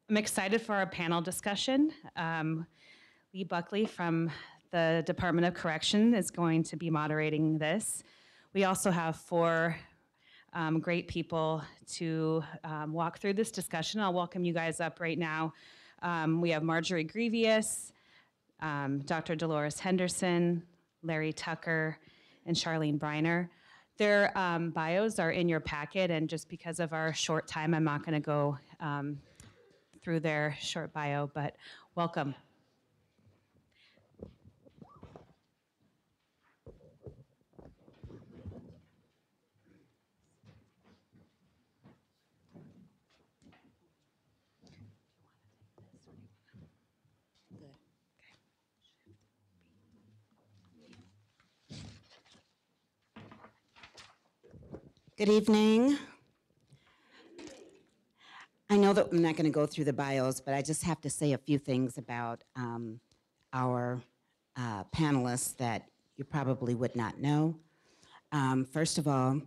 I'm excited for our panel discussion. Lee Buckley from the Department of Correction is going to be moderating this. We also have four great people to walk through this discussion. I'll welcome you guys up right now. We have Marjorie Grievous, Dr. Dolores Henderson, Larry Tucker, and Charlene Briner. Their bios are in your packet, and just because of our short time, I'm not going to go through their short bio, but welcome. Good evening. I know that I'm not going to go through the bios, but I just have to say a few things about our panelists that you probably would not know. First of all,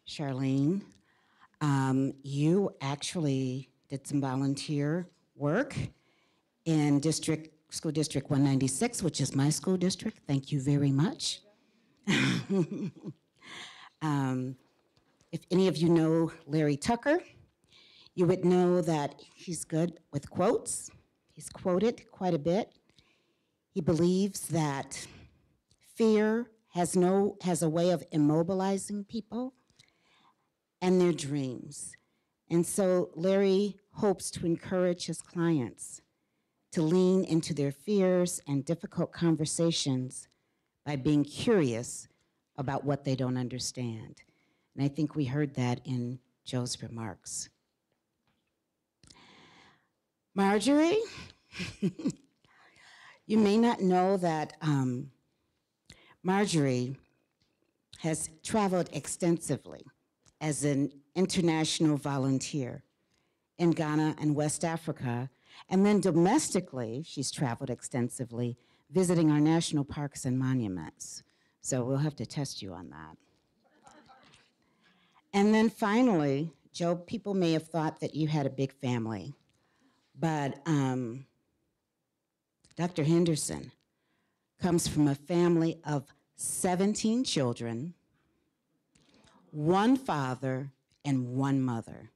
Charlene, you actually did some volunteer work in School District 196, which is my school district. Thank you very much. If any of you know Larry Tucker, you would know that he's good with quotes. He's quoted quite a bit. He believes that fear has a way of immobilizing people and their dreams. And so Larry hopes to encourage his clients to lean into their fears and difficult conversations by being curious about what they don't understand. And I think we heard that in Joe's remarks. Marjorie, you may not know that Marjorie has traveled extensively as an international volunteer in Ghana and West Africa, and then domestically, she's traveled extensively, visiting our national parks and monuments. So we'll have to test you on that. And then finally, Joe, people may have thought that you had a big family, but Dr. Henderson comes from a family of 17 children, one father and one mother,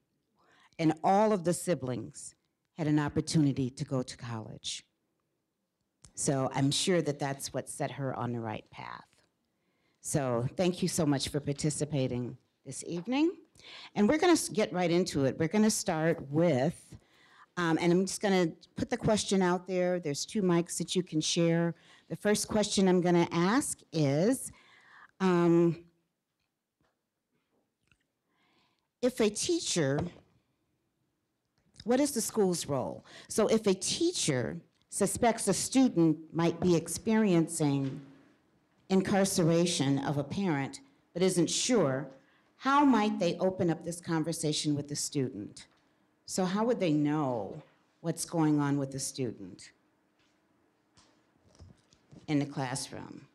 and all of the siblings had an opportunity to go to college. So I'm sure that that's what set her on the right path. So thank you so much for participating this evening. And we're going to get right into it. We're going to start with, and I'm just going to put the question out there. There's 2 mics that you can share. The first question I'm going to ask is, if a teacher, what is the school's role? So if a teacher suspects a student might be experiencing incarceration of a parent but isn't sure, how might they open up this conversation with the student? So how would they know what's going on with the student in the classroom?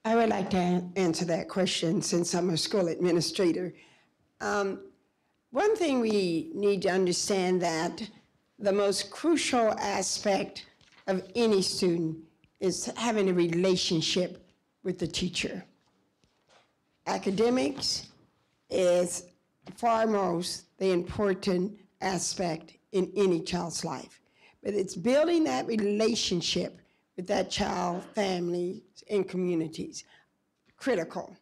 I would like to answer that question since I'm a school administrator. One thing we need to understand that the most crucial aspect of any student is having a relationship with the teacher. Academics is foremost the important aspect in any child's life, but it's building that relationship with that child, family, and communities, critical.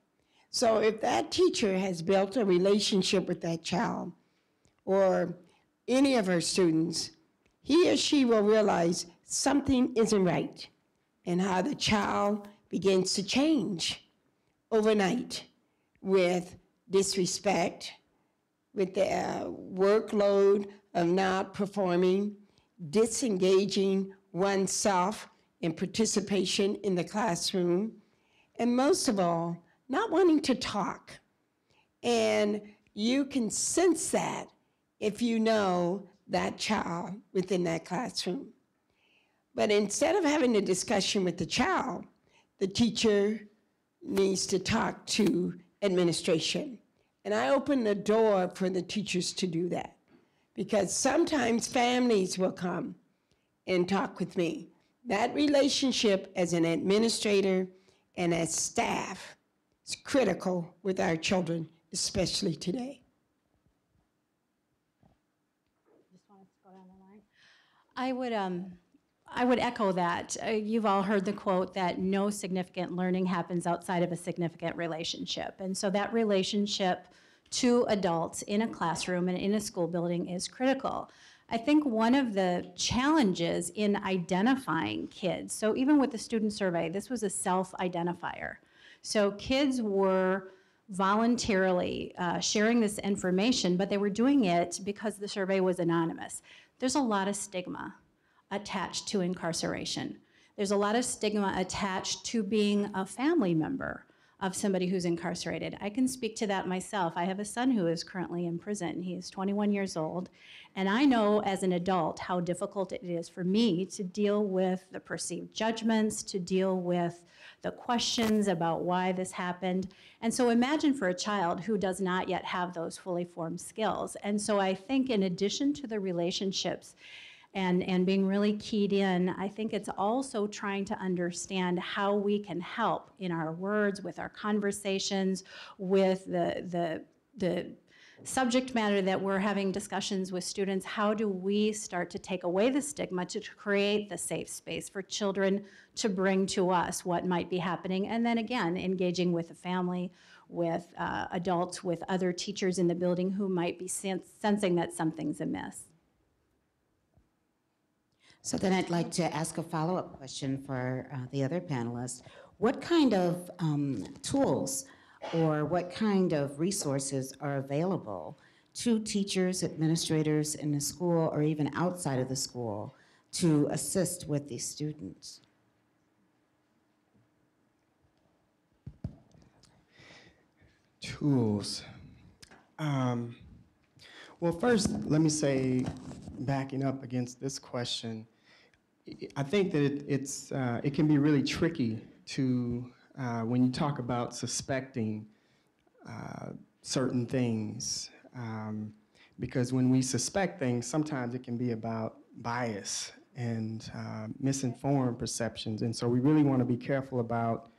So if that teacher has built a relationship with that child or any of her students, he or she will realize something isn't right and how the child begins to change overnight with disrespect, with the workload of not performing, disengaging oneself in participation in the classroom, and most of all, not wanting to talk. And you can sense that if you know that child within that classroom. But instead of having a discussion with the child, the teacher needs to talk to administration And I open the door for the teachers to do that, because sometimes families will come and talk with me. That relationship as an administrator and as staff is critical with our children, especially today. I would echo that. You've all heard the quote that no significant learning happens outside of a significant relationship. And so that relationship to adults in a classroom and in a school building is critical. I think one of the challenges in identifying kids, so even with the student survey, this was a self-identifier. So kids were voluntarily sharing this information, but they were doing it because the survey was anonymous. There's a lot of stigma attached to incarceration. There's a lot of stigma attached to being a family member of somebody who's incarcerated. I can speak to that myself. I have a son who is currently in prison. He is 21 years old, and I know as an adult how difficult it is for me to deal with the perceived judgments, to deal with the questions about why this happened. And so imagine for a child who does not yet have those fully formed skills. And so I think in addition to the relationships and being really keyed in, I think it's also trying to understand how we can help in our words, with our conversations, with the subject matter that we're having discussions with students. How do we start to take away the stigma to create the safe space for children to bring to us what might be happening? And then again, engaging with the family, with adults, with other teachers in the building who might be sensing that something's amiss. So then I'd like to ask a follow-up question for the other panelists. What kind of tools or what kind of resources are available to teachers, administrators in the school or even outside of the school to assist with these students? Tools. Well, first, let me say, backing up against this question, I think that it can be really tricky to, when you talk about suspecting certain things, because when we suspect things, sometimes it can be about bias and misinformed perceptions, and so we really want to be careful about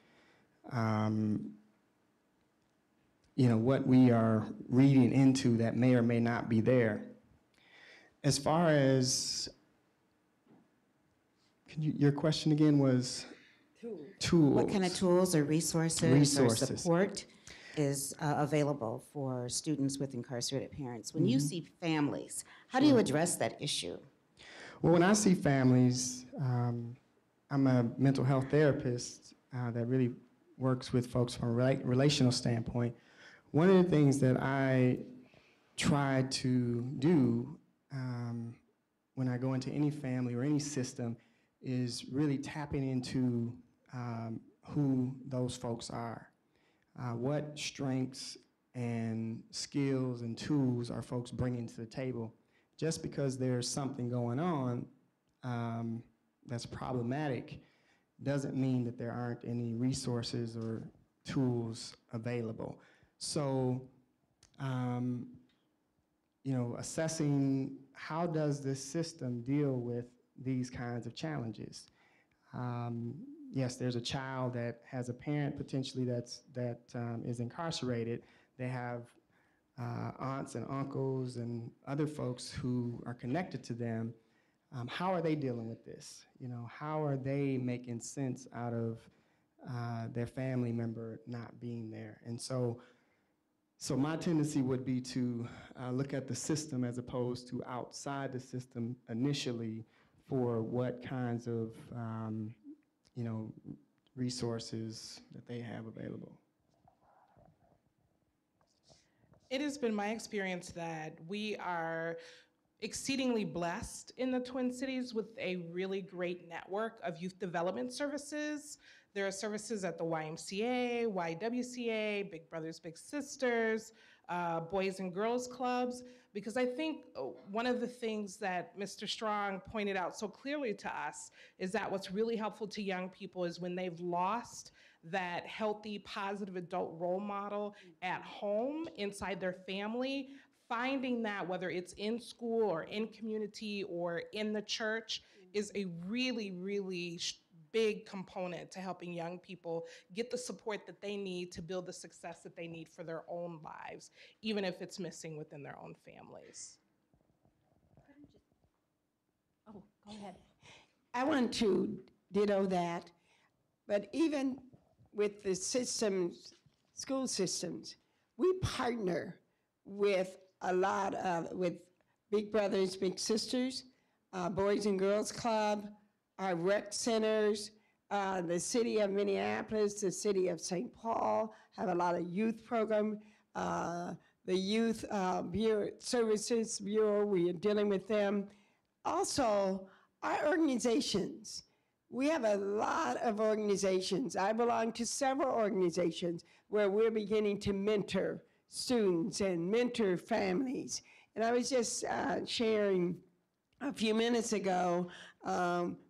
what we are reading into that may or may not be there. As far as, your question again was? Tools. What kind of tools or resources or support is available for students with incarcerated parents? When you see families, how do you address that issue? Well, when I see families, I'm a mental health therapist that really works with folks from a relational standpoint. One of the things that I try to do when I go into any family or any system is really tapping into who those folks are. What strengths and skills and tools are folks bringing to the table? Just because there's something going on that's problematic doesn't mean that there aren't any resources or tools available. So, assessing how does this system deal with these kinds of challenges. Yes, there's a child that has a parent potentially that is incarcerated. They have aunts and uncles and other folks who are connected to them. How are they dealing with this? How are they making sense out of their family member not being there? And so my tendency would be to look at the system as opposed to outside the system initially for what kinds of resources that they have available. It has been my experience that we are exceedingly blessed in the Twin Cities with a really great network of youth development services. There are services at the YMCA, YWCA, Big Brothers Big Sisters, Boys and Girls Clubs, because I think one of the things that Mr. Strong pointed out so clearly to us is that what's really helpful to young people is when they've lost that healthy, positive adult role model at home, inside their family, finding that, whether it's in school or in community or in the church, is a really, really big component to helping young people get the support that they need to build the success that they need for their own lives, even if it's missing within their own families. Oh, go ahead. I want to ditto that, but even with the systems, school systems, we partner with a lot of, with Big Brothers, Big Sisters, Boys and Girls Club, our rec centers, the city of Minneapolis, the city of St. Paul have a lot of youth program. The Youth Bureau, Services Bureau, we are dealing with them. Also, our organizations, we have a lot of organizations. I belong to several organizations where we're beginning to mentor students and mentor families. And I was just sharing a few minutes ago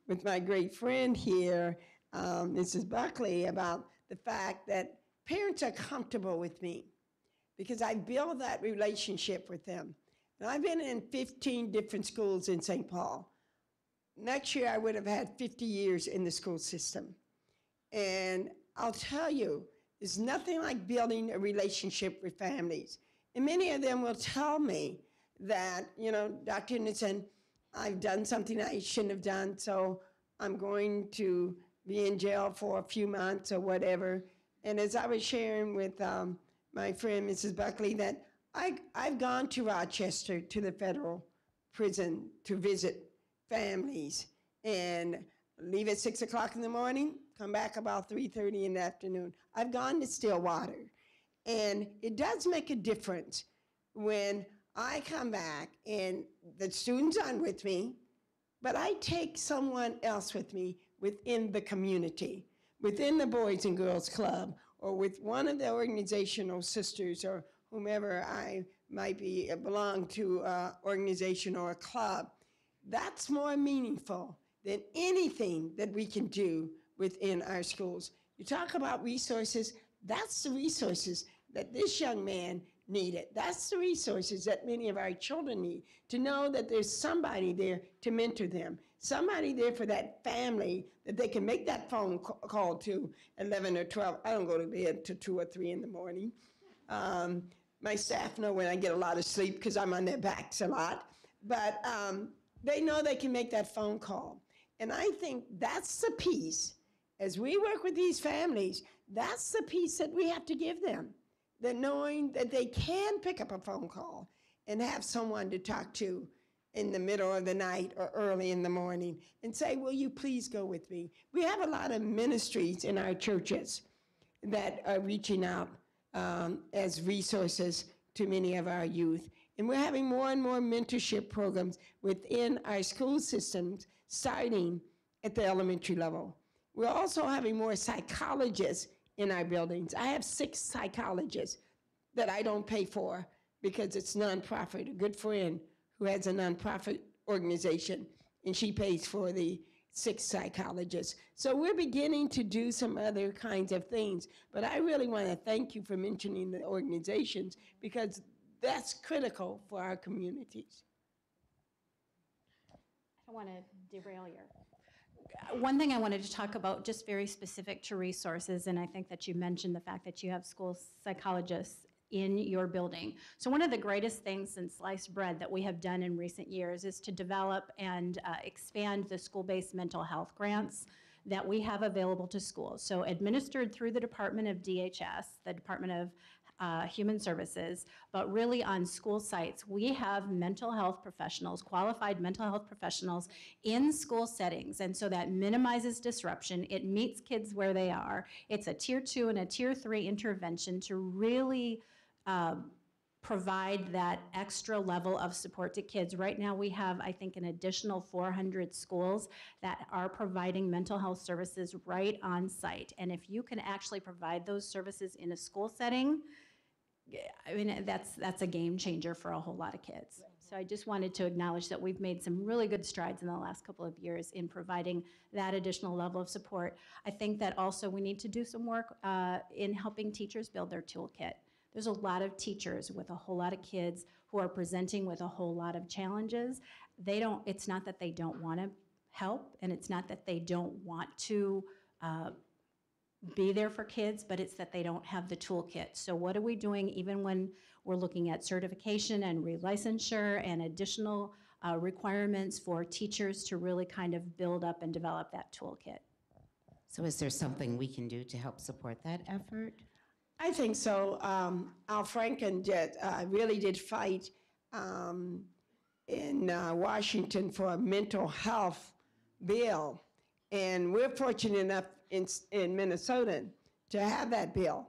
with my great friend here, Mrs. Buckley, about the fact that parents are comfortable with me because I build that relationship with them. And I've been in 15 different schools in St. Paul. Next year, I would have had 50 years in the school system. And I'll tell you, there's nothing like building a relationship with families. And many of them will tell me that, Dr. Henderson, I've done something I shouldn't have done, so I'm going to be in jail for a few months or whatever. And as I was sharing with my friend, Mrs. Buckley, that I've gone to Rochester, to the federal prison, to visit families and leave at 6 o'clock in the morning, come back about 3:30 in the afternoon. I've gone to Stillwater, and it does make a difference when I come back and the students aren't with me, but I take someone else with me within the community, within the Boys and Girls Club, or with one of the organizational sisters or whomever I might be belong to an organization or a club. That's more meaningful than anything that we can do within our schools. You talk about resources, that's the resources that this young man needed. That's the resources that many of our children need, to know that there's somebody there to mentor them, somebody there for that family that they can make that phone call to 11 or 12. I don't go to bed till 2 or 3 in the morning. My staff know when I get a lot of sleep because I'm on their backs a lot. But they know they can make that phone call. And I think that's the piece, as we work with these families, that's the piece that we have to give them. The knowing that they can pick up a phone call and have someone to talk to in the middle of the night or early in the morning and say, will you please go with me? We have a lot of ministries in our churches that are reaching out as resources to many of our youth. And we're having more and more mentorship programs within our school systems, starting at the elementary level. We're also having more psychologists in our buildings. I have 6 psychologists that I don't pay for because it's nonprofit. A good friend who has a nonprofit organization, and she pays for the 6 psychologists. So we're beginning to do some other kinds of things. But I really want to thank you for mentioning the organizations, because that's critical for our communities. I don't want to derail your. One thing I wanted to talk about, just very specific to resources, and I think that you mentioned the fact that you have school psychologists in your building. So one of the greatest things in sliced bread that we have done in recent years is to develop and expand the school-based mental health grants that we have available to schools. So administered through the Department of DHS, the Department of Human Services, but really on school sites, we have mental health professionals, qualified mental health professionals in school settings, and so that minimizes disruption. It meets kids where they are. It's a tier 2 and a tier 3 intervention to really provide that extra level of support to kids. Right now we have, I think, an additional 400 schools that are providing mental health services right on site. And if you can actually provide those services in a school setting, I mean, that's a game changer for a whole lot of kids. So I just wanted to acknowledge that we've made some really good strides in the last couple of years in providing that additional level of support. I think that also we need to do some work in helping teachers build their toolkit. There's a lot of teachers with a whole lot of kids who are presenting with a whole lot of challenges. It's not that they don't want to help, and it's not that they don't want to be there for kids, but it's that they don't have the toolkit. So what are we doing even when we're looking at certification and relicensure and additional requirements for teachers to really kind of build up and develop that toolkit? So is there something we can do to help support that effort? I think so. Al Franken really did fight in Washington for a mental health bill. And we're fortunate enough in Minnesota to have that bill.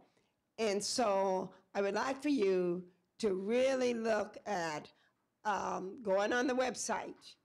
And so I would like for you to really look at going on the website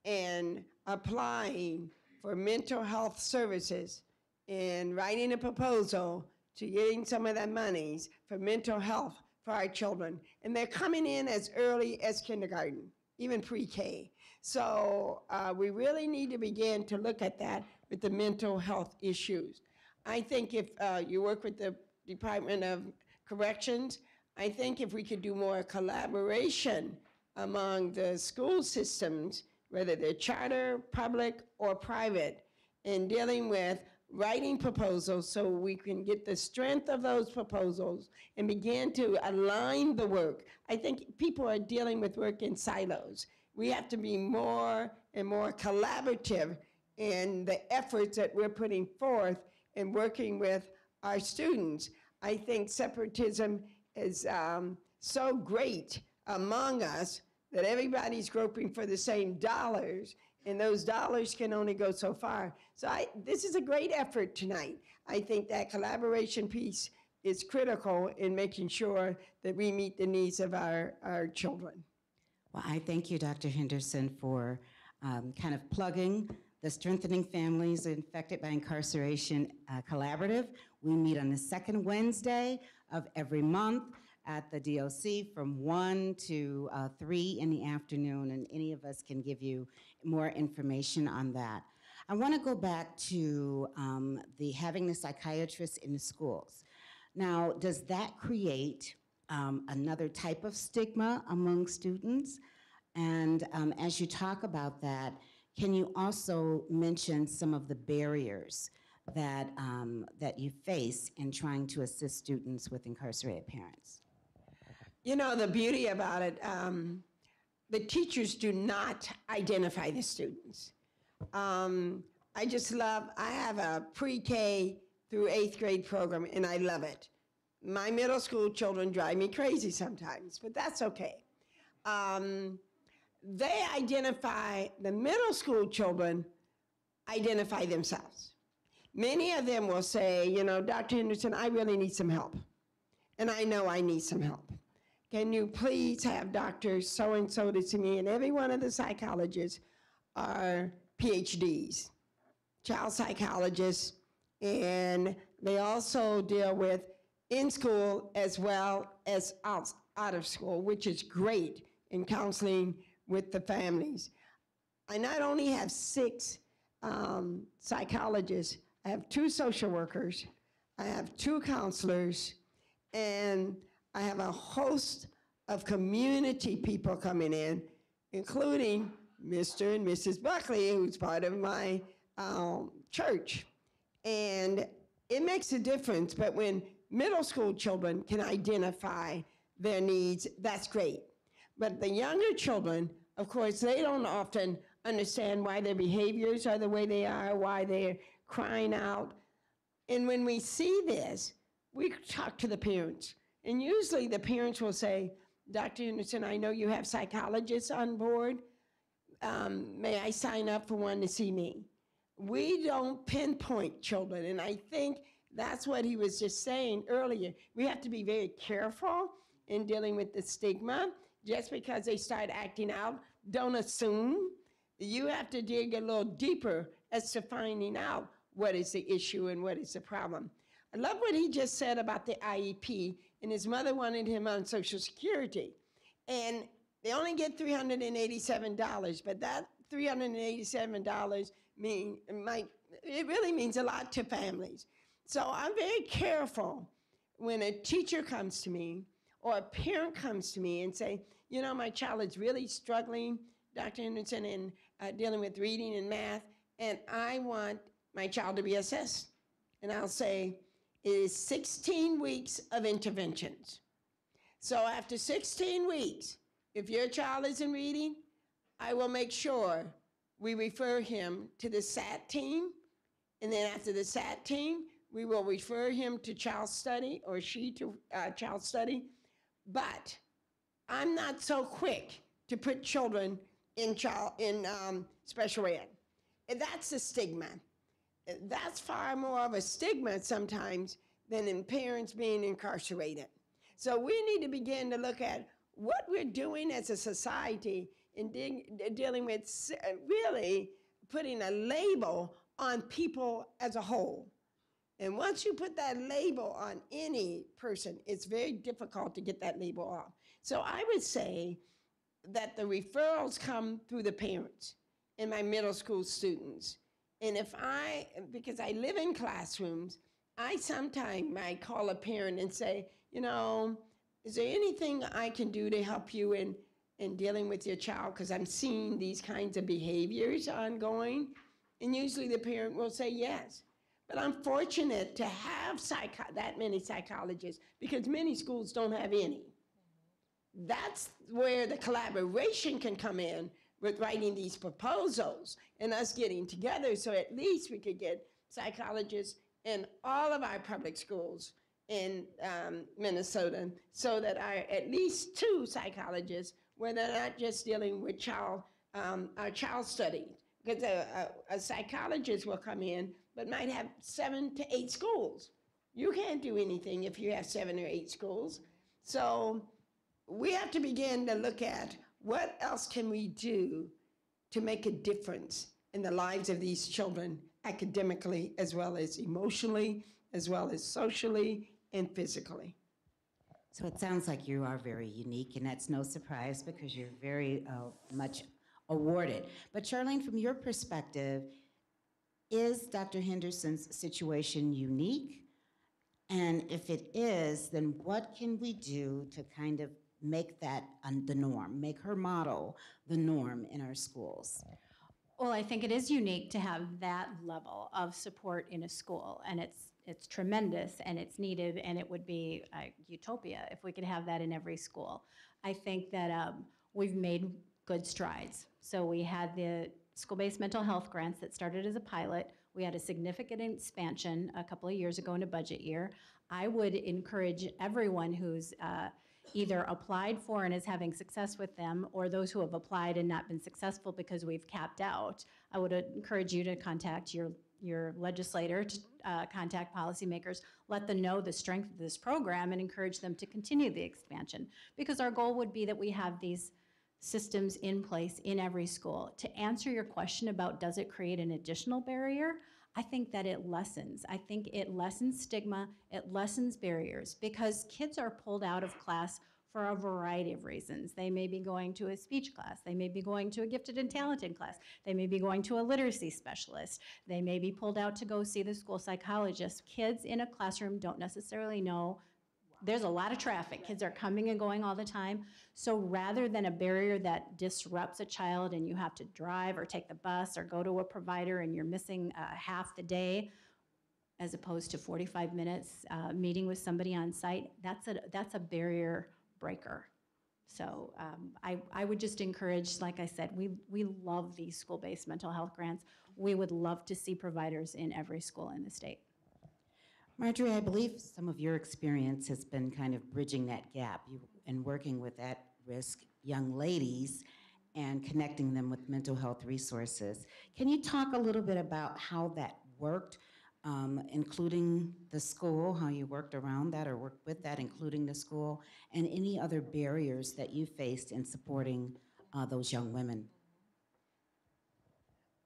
and applying for mental health services and writing a proposal to getting some of that monies for mental health for our children. And they're coming in as early as kindergarten, even pre-K. So we really need to begin to look at that with the mental health issues. I think if you work with the Department of Corrections, I think if we could do more collaboration among the school systems, whether they're charter, public, or private, in dealing with writing proposals so we can get the strength of those proposals and begin to align the work. I think people are dealing with work in silos. We have to be more and more collaborative in the efforts that we're putting forth in working with our students. I think separatism is so great among us that everybody's groping for the same dollars, and those dollars can only go so far. So this is a great effort tonight. I think that collaboration piece is critical in making sure that we meet the needs of our children. Well, I thank you, Dr. Henderson, for kind of plugging the Strengthening Families Affected by Incarceration Collaborative. We meet on the second Wednesday of every month at the DOC from 1 to 3 in the afternoon, and any of us can give you more information on that. I want to go back to having the psychiatrist in the schools. Now, does that create another type of stigma among students? And as you talk about that, can you also mention some of the barriers that you face in trying to assist students with incarcerated parents? You know, the beauty about it, the teachers do not identify the students. I have a pre-K through 8th grade program, and I love it. My middle school children drive me crazy sometimes, but that's okay. They identify, the middle school children identify themselves. Many of them will say, you know, Dr. Henderson, I really need some help. And I know I need some help. Can you please have Dr. So-and-so to see me? And every one of the psychologists are PhDs, child psychologists, and they also deal with in school as well as out of school, which is great in counseling with the families. I not only have 6 psychologists, I have 2 social workers, I have 2 counselors, and I have a host of community people coming in, including Mr. and Mrs. Buckley, who's part of my church. And it makes a difference, but when middle school children can identify their needs, that's great. But the younger children, of course, they don't often understand why their behaviors are the way they are, why they're crying out. And when we see this, we talk to the parents. And usually the parents will say, Dr. Henderson, I know you have psychologists on board. May I sign up for one to see me? We don't pinpoint children, and I think that's what he was just saying earlier. We have to be very careful in dealing with the stigma. Just because they start acting out, don't assume. You have to dig a little deeper as to finding out what is the issue and what is the problem. I love what he just said about the IEP and his mother wanted him on Social Security. And they only get $387, but that $387 it really means a lot to families. So I'm very careful when a teacher comes to me or a parent comes to me and say, you know, my child is really struggling, Dr. Henderson, in dealing with reading and math, and I want my child to be assessed. And I'll say, it is 16 weeks of interventions. So after 16 weeks, if your child isn't reading, I will make sure we refer him to the SAT team. And then after the SAT team, we will refer him to child study or she to child study. But I'm not so quick to put children in special ed. And that's the stigma. That's far more of a stigma sometimes than in parents being incarcerated. So we need to begin to look at what we're doing as a society in dealing with really putting a label on people as a whole. And once you put that label on any person, it's very difficult to get that label off. So I would say that the referrals come through the parents and my middle school students. And because I live in classrooms, I sometimes might call a parent and say, you know, is there anything I can do to help you in dealing with your child? Because I'm seeing these kinds of behaviors ongoing. And usually the parent will say yes. But I'm fortunate to have that many psychologists because many schools don't have any. That's where the collaboration can come in with writing these proposals and us getting together so at least we could get psychologists in all of our public schools in Minnesota so that at least 2 psychologists where they're not just dealing with our child study. Because a psychologist will come in but might have 7 to 8 schools. You can't do anything if you have 7 or 8 schools. So we have to begin to look at what else can we do to make a difference in the lives of these children academically, as well as emotionally, as well as socially and physically. So it sounds like you are very unique, and that's no surprise because you're very much awarded. But Charlene, from your perspective, is Dr. Henderson's situation unique? And if it is, then what can we do to kind of make that the norm, make her model the norm in our schools? Well, I think it is unique to have that level of support in a school, and it's tremendous, and it's needed, and it would be utopia if we could have that in every school. I think that we've made good strides. So we had the school-based mental health grants that started as a pilot. We had a significant expansion a couple of years ago in a budget year. I would encourage everyone who's either applied for and is having success with them, or those who have applied and not been successful because we've capped out, I would encourage you to contact your legislator, to contact policymakers, let them know the strength of this program and encourage them to continue the expansion. Because our goal would be that we have these systems in place in every school. To answer your question about does it create an additional barrier, I think that it lessens. I think it lessens stigma, it lessens barriers, because kids are pulled out of class for a variety of reasons. They may be going to a speech class, they may be going to a gifted and talented class, they may be going to a literacy specialist, they may be pulled out to go see the school psychologist. Kids in a classroom don't necessarily know. There's a lot of traffic. Kids are coming and going all the time. So rather than a barrier that disrupts a child and you have to drive or take the bus or go to a provider and you're missing half the day, as opposed to 45 minutes meeting with somebody on site, that's a barrier breaker. So I would just encourage, like I said, we love these school-based mental health grants. We would love to see providers in every school in the state. Marjorie, I believe some of your experience has been kind of bridging that gap and working with at-risk young ladies and connecting them with mental health resources. Can you talk a little bit about how that worked, including the school, how you worked around that or worked with that, including the school, and any other barriers that you faced in supporting those young women?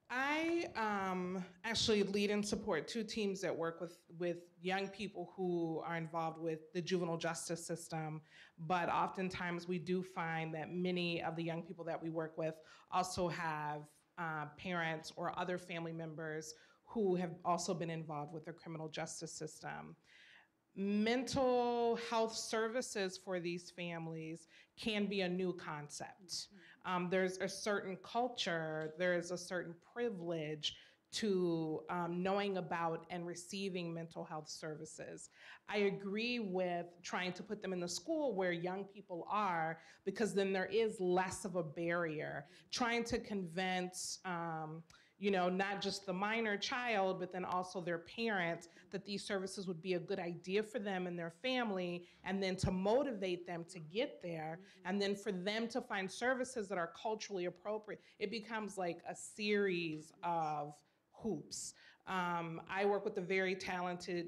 I I actually lead and support two teams that work with young people who are involved with the juvenile justice system, but oftentimes we do find that many of the young people that we work with also have parents or other family members who have also been involved with the criminal justice system. Mental health services for these families can be a new concept. There's a certain culture, there is a certain privilege to knowing about and receiving mental health services. I agree with trying to put them in the school where young people are, because then there is less of a barrier. Trying to convince not just the minor child, but then also their parents, that these services would be a good idea for them and their family, and then to motivate them to get there, and then for them to find services that are culturally appropriate. It becomes like a series of hoops. I work with a very talented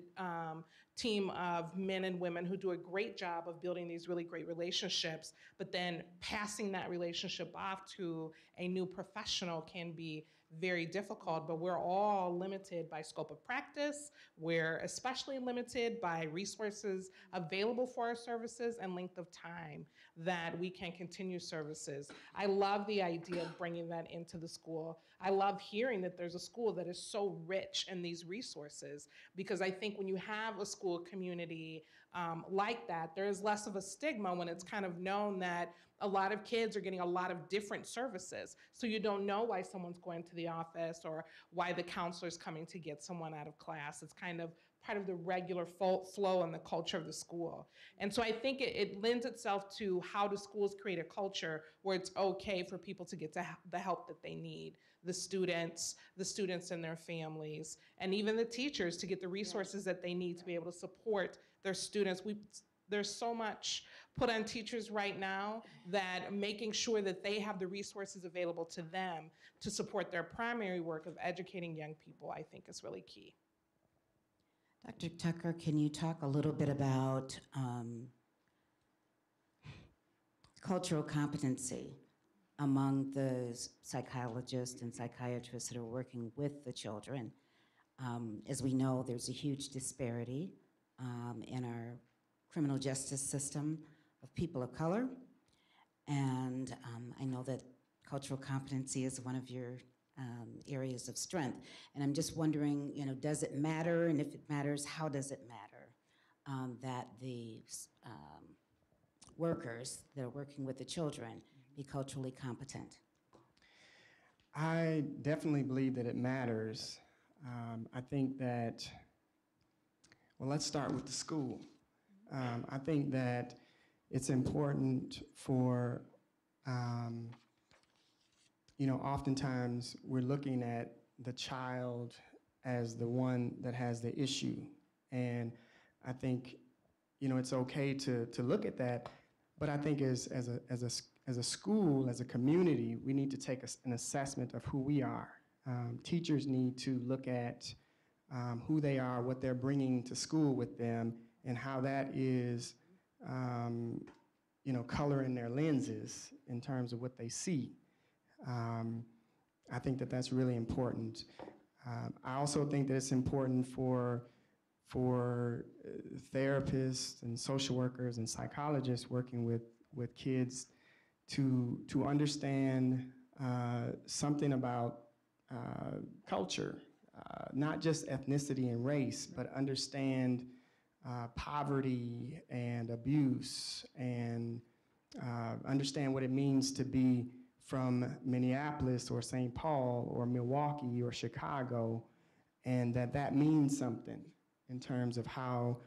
team of men and women who do a great job of building these really great relationships, but then passing that relationship off to a new professional can be very difficult, but we're all limited by scope of practice. We're especially limited by resources available for our services and length of time that we can continue services. I love the idea of bringing that into the school. I love hearing that there's a school that is so rich in these resources, because I think when you have a school community like that, there is less of a stigma when it's kind of known that a lot of kids are getting a lot of different services. So you don't know why someone's going to the office or why the counselor's coming to get someone out of class. It's kind of part of the regular flow and the culture of the school. And so I think it lends itself to how do schools create a culture where it's okay for people to get to the help that they need. The students and their families, and even the teachers to get the resources that they need to be able to support their students. There's so much put on teachers right now that making sure that they have the resources available to them to support their primary work of educating young people, I think is really key. Dr. Tucker, can you talk a little bit about cultural competency among the psychologists and psychiatrists that are working with the children? As we know, there's a huge disparity in our criminal justice system of people of color. And I know that cultural competency is one of your areas of strength. And I'm just wondering, does it matter? And if it matters, how does it matter that the workers that are working with the children be culturally competent? I definitely believe that it matters. I think that, well, let's start with the school. I think that it's important for, oftentimes we're looking at the child as the one that has the issue. And I think, it's okay to look at that, but I think as a school, as a community, we need to take an assessment of who we are. Teachers need to look at who they are, what they're bringing to school with them, and how that is, coloring their lenses in terms of what they see. I think that that's really important. I also think that it's important for therapists and social workers and psychologists working with kids to understand something about culture, not just ethnicity and race, but understand poverty and abuse, and understand what it means to be from Minneapolis or St. Paul or Milwaukee or Chicago, and that means something in terms of how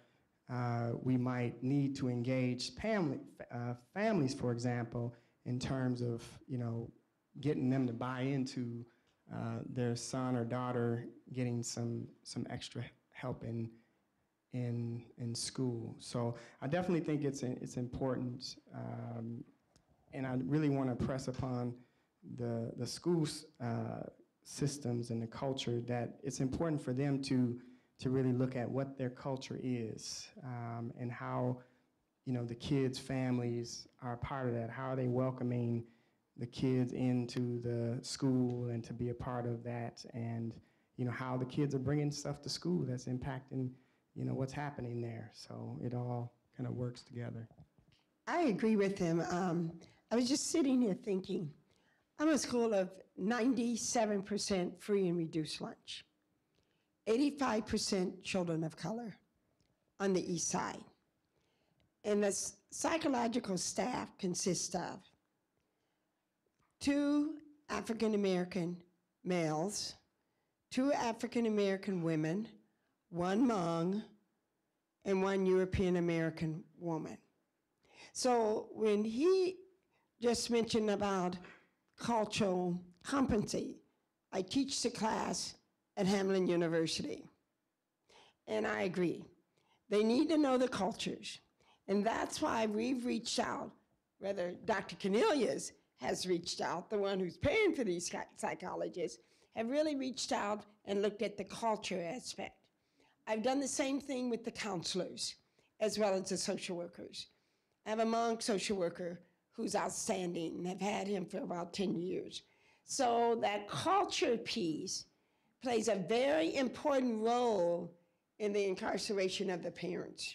we might need to engage families, for example, in terms of getting them to buy into their son or daughter getting some extra help in school. So I definitely think it's important, and I really want to press upon the school systems and the culture that it's important for them to really look at what their culture is, and how the kids' families are a part of that. How are they welcoming the kids into the school and to be a part of that, and how the kids are bringing stuff to school that's impacting what's happening there. So it all kind of works together. I agree with him. I was just sitting here thinking, I'm a school of 97% free and reduced lunch, 85% children of color on the east side. And the psychological staff consists of 2 African American males, 2 African American women, 1 Hmong, and 1 European American woman. So when he just mentioned about cultural competency, I teach the class at Hamline University, and I agree. They need to know the cultures, and that's why we've reached out, whether Dr. Cornelius has reached out, the one who's paying for these psychologists, have really reached out and looked at the culture aspect. I've done the same thing with the counselors as well as the social workers. I have a Hmong social worker who's outstanding and have had him for about 10 years. So that culture piece plays a very important role in the incarceration of the parents,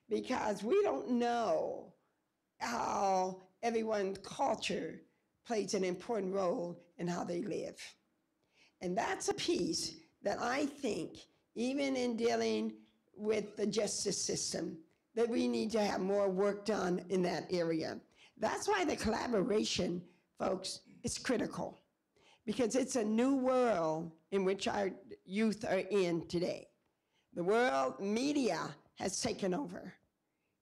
because we don't know how everyone's culture plays an important role in how they live. And that's a piece that I think, even in dealing with the justice system, that we need to have more work done in that area. That's why the collaboration, folks, is critical, because it's a new world in which our youth are in today. The world media has taken over.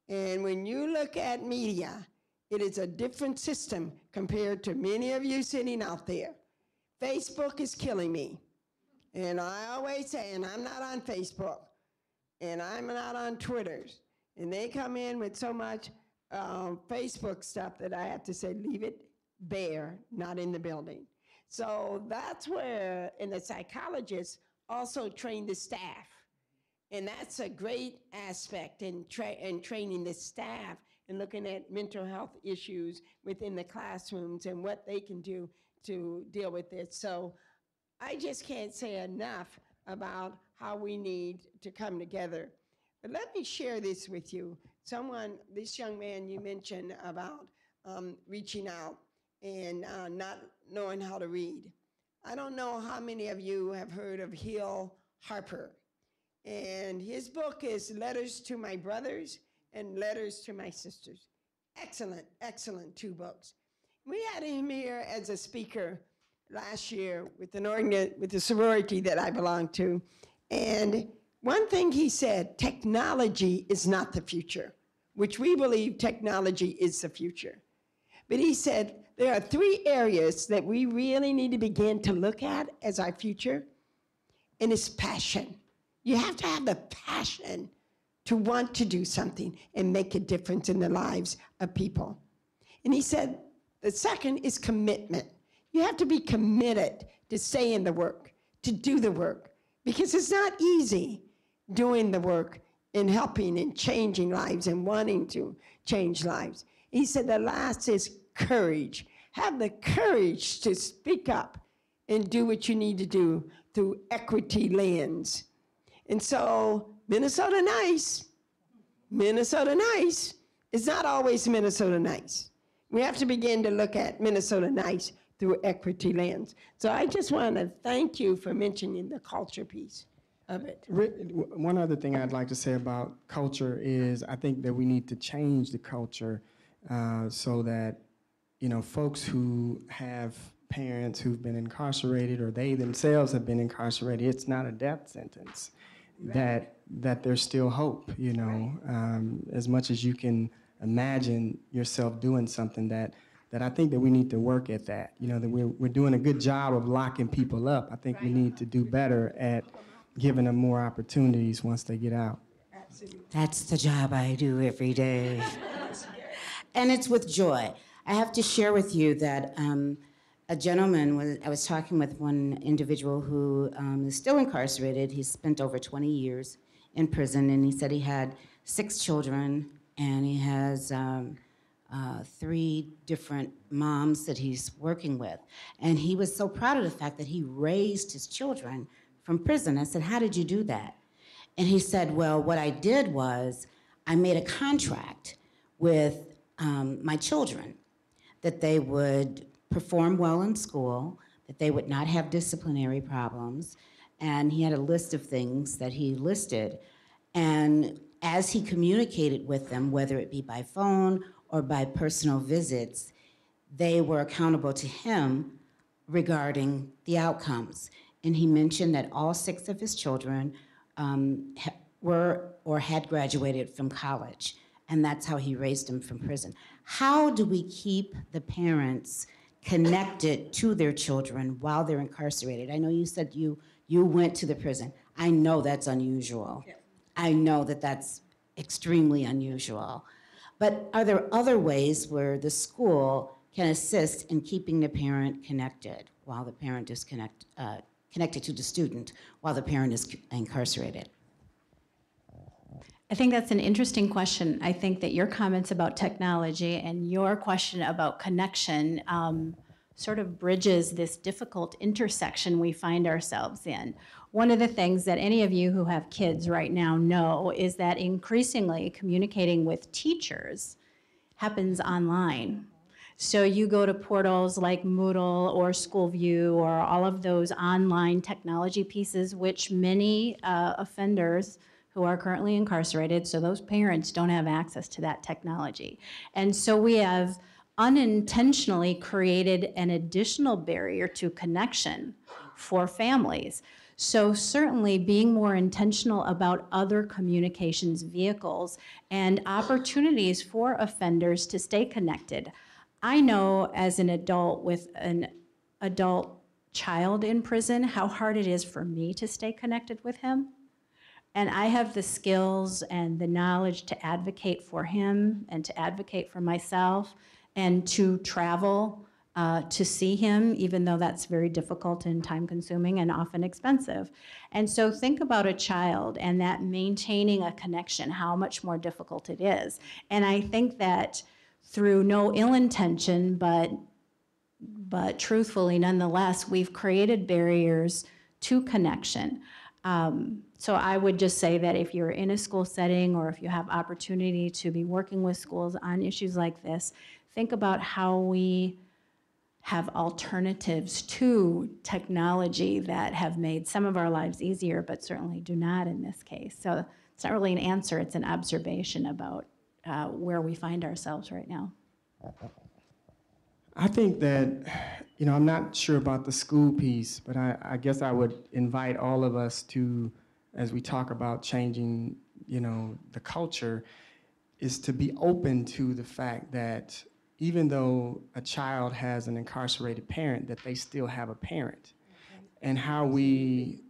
And when you look at media, it is a different system compared to many of you sitting out there. Facebook is killing me. And I always say, and I'm not on Facebook, and I'm not on Twitter, and they come in with so much Facebook stuff that I have to say, leave it there, not in the building. So that's where, and the psychologists also train the staff. And that's a great aspect in training the staff and looking at mental health issues within the classrooms and what they can do to deal with it. So I just can't say enough about how we need to come together. But let me share this with you. This young man you mentioned about reaching out and not knowing how to read. I don't know how many of you have heard of Hill Harper. And his book is Letters to My Brothers and Letters to My Sisters. Excellent, excellent 2 books. We had him here as a speaker last year with the sorority that I belong to. And one thing he said, technology is not the future, which we believe technology is the future. But he said, there are 3 areas that we really need to begin to look at as our future, and it's passion. You have to have the passion to want to do something and make a difference in the lives of people. And he said, the second is commitment. You have to be committed to stay in the work, to do the work, because it's not easy doing the work and helping and changing lives and wanting to change lives. He said the last is courage. Have the courage to speak up and do what you need to do through equity lens. And so Minnesota nice is not always Minnesota nice. We have to begin to look at Minnesota nice through equity lens. So I just want to thank you for mentioning the culture piece of it. One other thing I'd like to say about culture is I think that we need to change the culture so that folks who have parents who've been incarcerated or they themselves have been incarcerated, it's not a death sentence. Right. That there's still hope, as much as you can imagine yourself doing something that I think that we need to work at that. That we're doing a good job of locking people up. I think we need to do better at giving them more opportunities once they get out. Absolutely. That's the job I do every day. And it's with joy. I have to share with you that a gentleman, I was talking with one individual who is still incarcerated. He's spent over 20 years in prison, and he said he had 6 children, and he has 3 different moms that he's working with. And he was so proud of the fact that he raised his children from prison. I said, how did you do that? And he said, well, what I did was I made a contract with my children that they would perform well in school, that they would not have disciplinary problems. And he had a list of things that he listed. And as he communicated with them, whether it be by phone or by personal visits, they were accountable to him regarding the outcomes. And he mentioned that all 6 of his children were or had graduated from college, and that's how he raised them from prison. How do we keep the parents connected to their children while they're incarcerated? I know you said you went to the prison. I know that's unusual. Yes. I know that that's extremely unusual. But are there other ways where the school can assist in keeping the parent connected while the parent is connected to the student while the parent is incarcerated? I think that's an interesting question. I think that your comments about technology and your question about connection sort of bridges this difficult intersection we find ourselves in. One of the things that any of you who have kids right now know is that increasingly communicating with teachers happens online. So you go to portals like Moodle or SchoolView or all of those online technology pieces, which many offenders who are currently incarcerated, so those parents don't have access to that technology. And so we have unintentionally created an additional barrier to connection for families. So certainly being more intentional about other communications vehicles and opportunities for offenders to stay connected. I know as an adult with an adult child in prison how hard it is for me to stay connected with him. And I have the skills and the knowledge to advocate for him and to advocate for myself and to travel to see him, even though that's very difficult and time-consuming and often expensive. And so think about a child and that maintaining a connection, how much more difficult it is. And I think that through no ill intention, but truthfully, nonetheless, we've created barriers to connection. So I would just say that if you're in a school setting or if you have opportunity to be working with schools on issues like this, think about how we have alternatives to technology that have made some of our lives easier, but certainly do not in this case. So it's not really an answer, it's an observation about where we find ourselves right now. I think that, I'm not sure about the school piece, but I guess I would invite all of us to, as we talk about changing, the culture, is to be open to the fact that even though a child has an incarcerated parent, that they still have a parent, and how we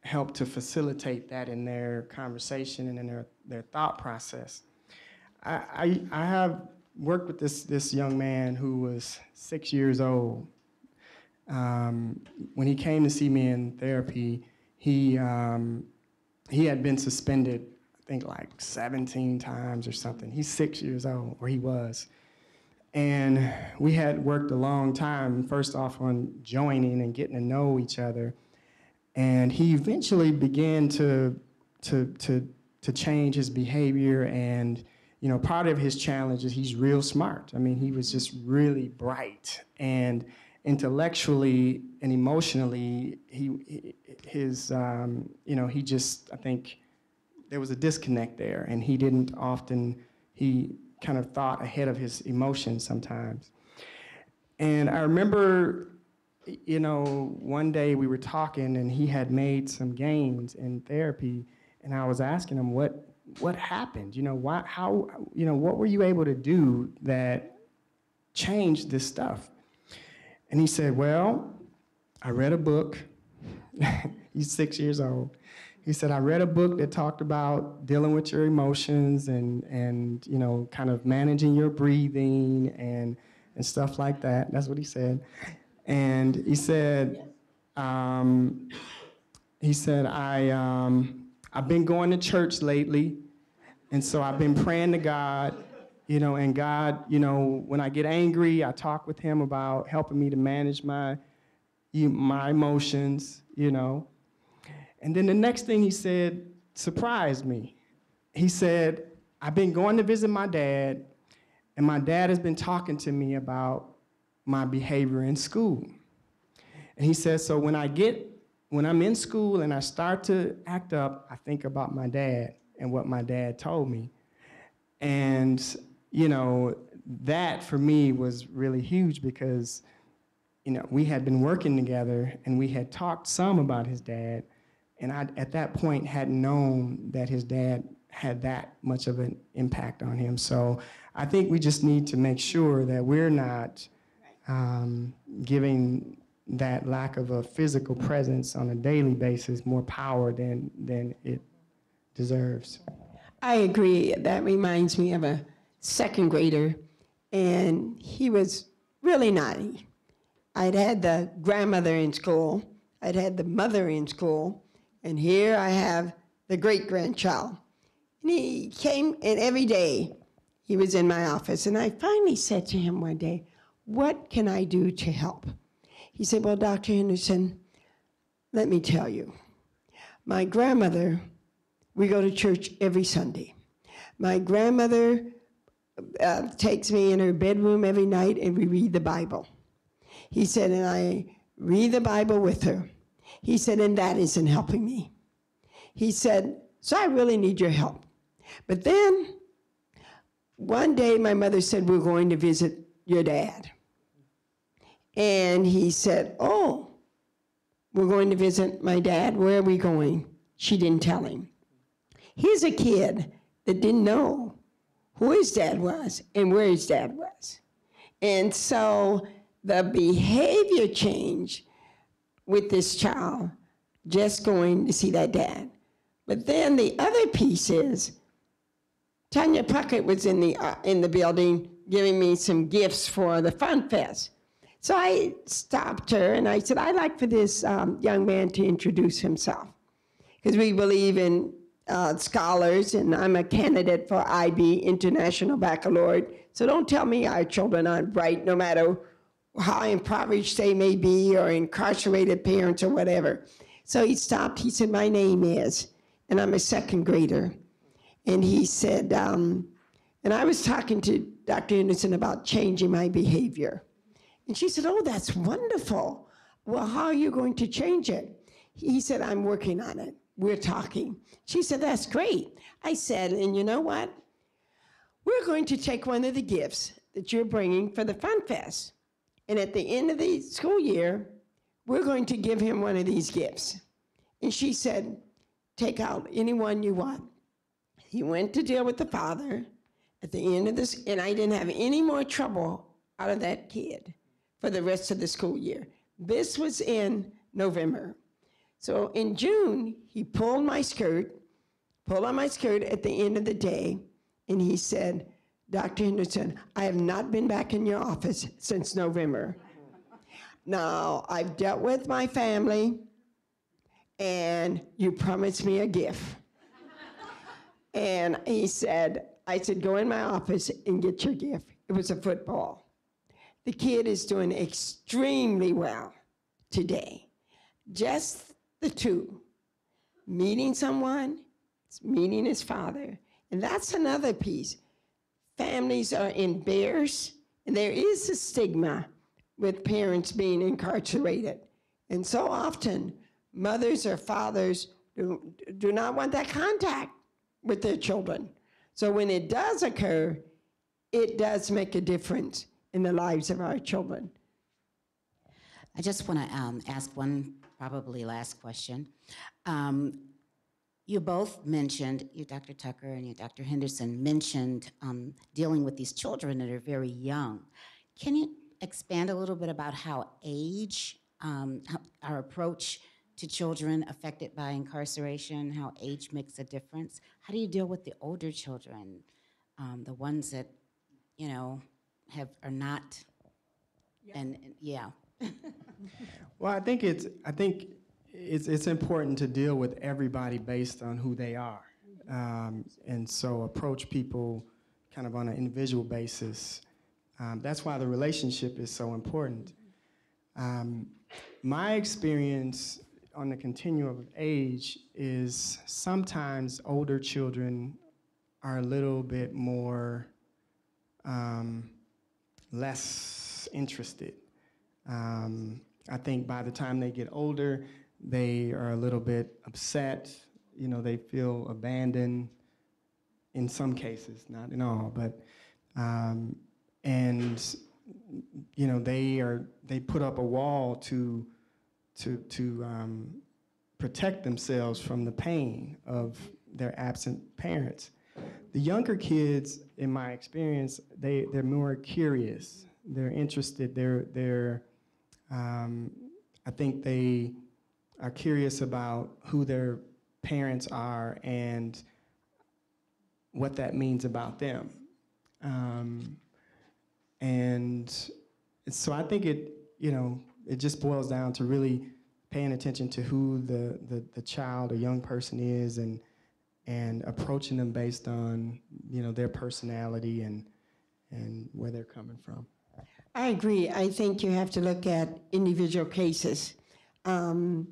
help to facilitate that in their conversation and in their thought process. I have worked with this young man who was 6 years old. When he came to see me in therapy, he had been suspended, I think like 17 times or something. He's 6 years old, or he was. And we had worked a long time, first off on joining and getting to know each other. And he eventually began to change his behavior. And part of his challenge is he's real smart. I mean, he was just really bright, and intellectually and emotionally, he just, I think there was a disconnect there, and he didn't often, he kind of thought ahead of his emotions sometimes. And I remember, one day we were talking, and he had made some gains in therapy, and I was asking him what happened, what were you able to do that changed this stuff? And he said, well, I read a book. He's 6 years old. He said, I read a book that talked about dealing with your emotions and kind of managing your breathing and stuff like that. That's what he said. And he said, I've been going to church lately, and so I've been praying to God, And God, when I get angry, I talk with him about helping me to manage my emotions, And then the next thing he said surprised me. He said, I've been going to visit my dad, and my dad has been talking to me about my behavior in school. And he said, so when I'm in school and I start to act up, I think about my dad and what my dad told me. And, that for me was really huge because, we had been working together and we had talked some about his dad. And I, at that point, hadn't known that his dad had that much of an impact on him. So I think we just need to make sure that we're not giving that lack of a physical presence on a daily basis more power than it deserves. I agree. That reminds me of a second grader, and he was really naughty. I'd had the grandmother in school, I'd had the mother in school, and here I have the great-grandchild. And he came, and every day he was in my office, and I finally said to him one day, what can I do to help? He said, well, Dr. Henderson, let me tell you, my grandmother, we go to church every Sunday. My grandmother takes me in her bedroom every night and we read the Bible. He said, and I read the Bible with her. He said, and that isn't helping me. He said, so I really need your help. But then one day my mother said, we're going to visit your dad. And he said, oh, we're going to visit my dad. Where are we going? She didn't tell him. He's a kid that didn't know who his dad was and where his dad was. And so the behavior change with this child, just going to see that dad. But then the other piece is, Tanya Puckett was in the building giving me some gifts for the Fun Fest. So I stopped her and I said, I'd like for this young man to introduce himself, because we believe in scholars, and I'm a candidate for IB, International Baccalaureate. So don't tell me our children aren't bright, no matter how impoverished they may be or incarcerated parents or whatever. So he stopped, he said, my name is, and I'm a second grader. And he said, and I was talking to Dr. Henderson about changing my behavior. And she said, oh, that's wonderful. Well, how are you going to change it? He said, I'm working on it. We're talking. She said, that's great. I said, and you know what? We're going to take one of the gifts that you're bringing for the Fun Fest. And at the end of the school year, we're going to give him one of these gifts. And she said, take out any one you want. He went to deal with the father at the end of this, and I didn't have any more trouble out of that kid for the rest of the school year. This was in November. So in June, he pulled on my skirt at the end of the day, and he said, Dr. Henderson, I have not been back in your office since November. Now, I've dealt with my family, and you promised me a gift. And he said, I said, go in my office and get your gift. It was a football. The kid is doing extremely well today. Just the two, meeting someone, meeting his father. And that's another piece. Families are embarrassed, and there is a stigma with parents being incarcerated. And so often, mothers or fathers do not want that contact with their children. So when it does occur, it does make a difference in the lives of our children. I just want to ask one probably last question. You both mentioned, you Dr. Tucker and you Dr. Henderson mentioned dealing with these children that are very young. Can you expand a little bit about how age, our approach to children affected by incarceration, how age makes a difference? How do you deal with the older children, the ones that, are not, and yeah. Well, I think it's important to deal with everybody based on who they are, and so approach people kind of on an individual basis. That's why the relationship is so important. My experience on the continuum of age is sometimes older children are a little bit more less interested. I think by the time they get older, they are a little bit upset. You know, they feel abandoned in some cases, not in all, but and you know, they put up a wall to protect themselves from the pain of their absent parents. The younger kids, in my experience, they're more curious. They're interested. I think they are curious about who their parents are and what that means about them. And so I think it just boils down to really paying attention to who the child or young person is and approaching them based on, you know, their personality and where they're coming from. I agree. I think you have to look at individual cases. In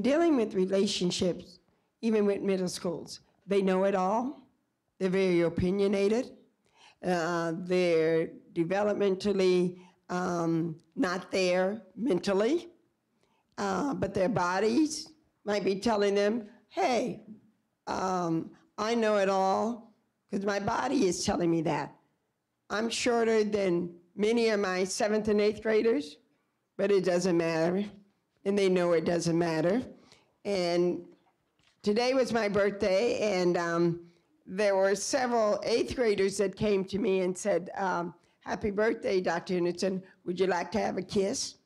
dealing with relationships, even with middle schools, they know it all. They're very opinionated. They're developmentally not there mentally, but their bodies might be telling them, hey, I know it all because my body is telling me that. I'm shorter than many of my 7th and 8th graders, but it doesn't matter, and they know it doesn't matter. And today was my birthday, and there were several 8th graders that came to me and said, happy birthday, Dr. Henderson. Would you like to have a kiss?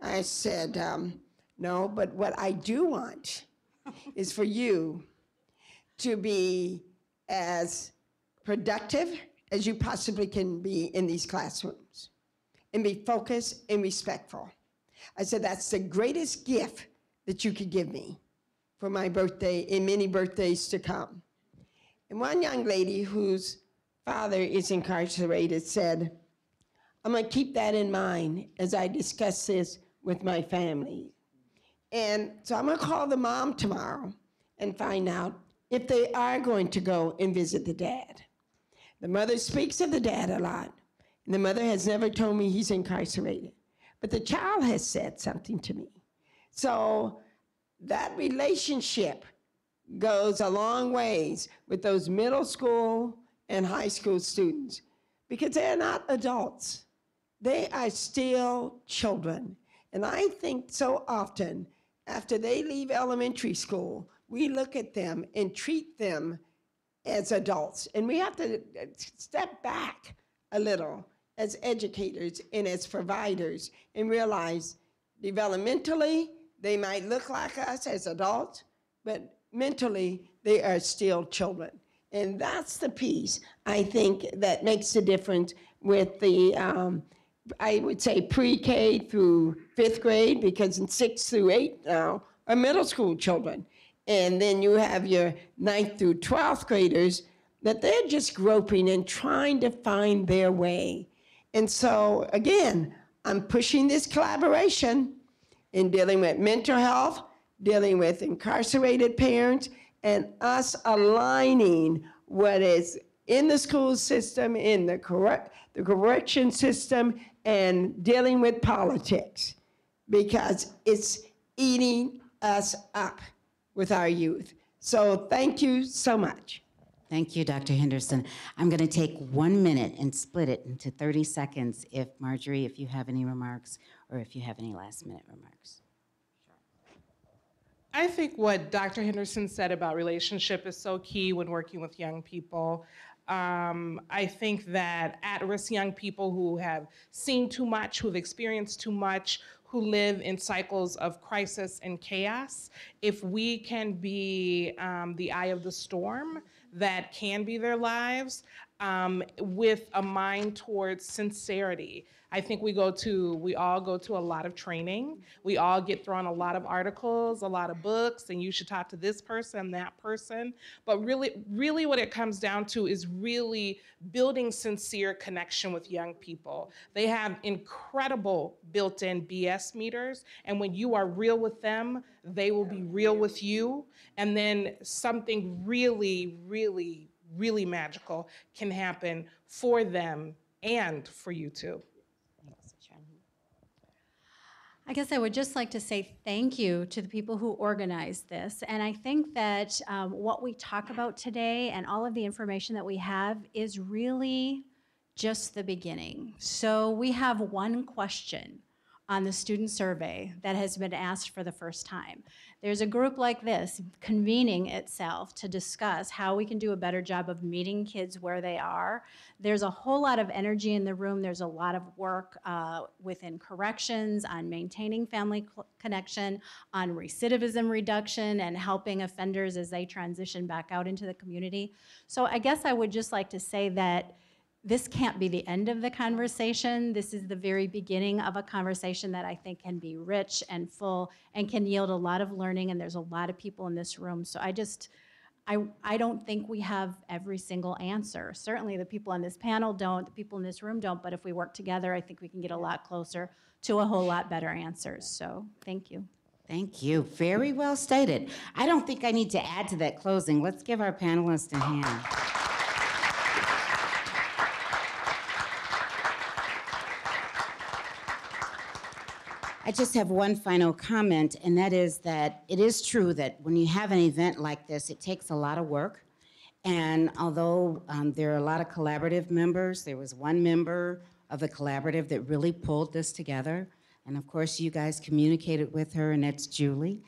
I said, no, but what I do want is for you to be as productive as you possibly can be in these classrooms and be focused and respectful. I said, that's the greatest gift that you could give me for my birthday and many birthdays to come. And one young lady whose father is incarcerated said, I'm going to keep that in mind as I discuss this with my family. And so I'm going to call the mom tomorrow and find out if they are going to go and visit the dad. The mother speaks of the dad a lot, and the mother has never told me he's incarcerated. But the child has said something to me. So that relationship goes a long ways with those middle school and high school students because they're not adults. They are still children. And I think so often after they leave elementary school, we look at them and treat them as adults. And we have to step back a little as educators and as providers and realize developmentally, they might look like us as adults, but mentally, they are still children. And that's the piece, I think, that makes the difference with the, I would say, pre-K through 5th grade, because in 6th through 8th now are middle school children. And then you have your 9th through 12th graders that they're just groping and trying to find their way. And so, again, I'm pushing this collaboration in dealing with mental health, dealing with incarcerated parents, and us aligning what is in the school system, in the correction system, and dealing with politics, because it's eating us up with our youth. So thank you so much. Thank you, Dr. Henderson. I'm going to take 1 minute and split it into 30 seconds if Marjorie, if you have any remarks, or if you have any last-minute remarks. I think what Dr. Henderson said about relationship is so key when working with young people. I think that at-risk young people who have seen too much, who've experienced too much, who live in cycles of crisis and chaos, if we can be the eye of the storm that can be their lives, with a mind towards sincerity. I think we all go to a lot of training. We all get thrown a lot of articles, a lot of books, and you should talk to this person, that person. But really what it comes down to is really building sincere connection with young people. They have incredible built-in BS meters, and when you are real with them, they will be real with you. And then something really, really, really magical can happen for them and for you too. I guess I would just like to say thank you to the people who organized this. And I think that what we talk about today and all of the information that we have is really just the beginning. So we have one question on the student survey that has been asked for the first time. There's a group like this convening itself to discuss how we can do a better job of meeting kids where they are. There's a whole lot of energy in the room. There's a lot of work within corrections, on maintaining family connection, on recidivism reduction, and helping offenders as they transition back out into the community. So I guess I would just like to say that this can't be the end of the conversation. This is the very beginning of a conversation that I think can be rich and full and can yield a lot of learning, and there's a lot of people in this room. So I don't think we have every single answer. Certainly the people on this panel don't, the people in this room don't, but if we work together, I think we can get a lot closer to a whole lot better answers. So thank you. Thank you. Very well stated. I don't think I need to add to that closing. Let's give our panelists a hand. I just have one final comment, and that is that it is true that when you have an event like this, it takes a lot of work. And although there are a lot of collaborative members, there was one member of the collaborative that really pulled this together. And of course, you guys communicated with her, and that's Julie.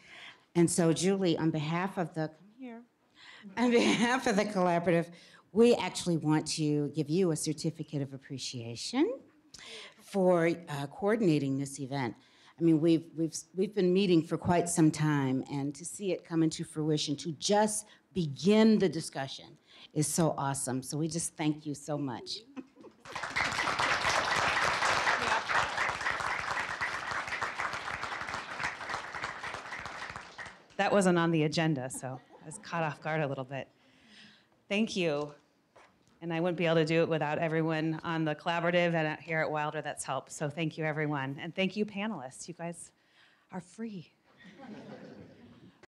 And so Julie, on behalf of the, come here, on behalf of the collaborative, we actually want to give you a certificate of appreciation for coordinating this event. I mean, we've been meeting for quite some time, and to see it come into fruition, to just begin the discussion is so awesome. So we just thank you so much. That wasn't on the agenda, so I was caught off guard a little bit. Thank you. And I wouldn't be able to do it without everyone on the collaborative and here at Wilder that's helped. So thank you, everyone. And thank you, panelists. You guys are free.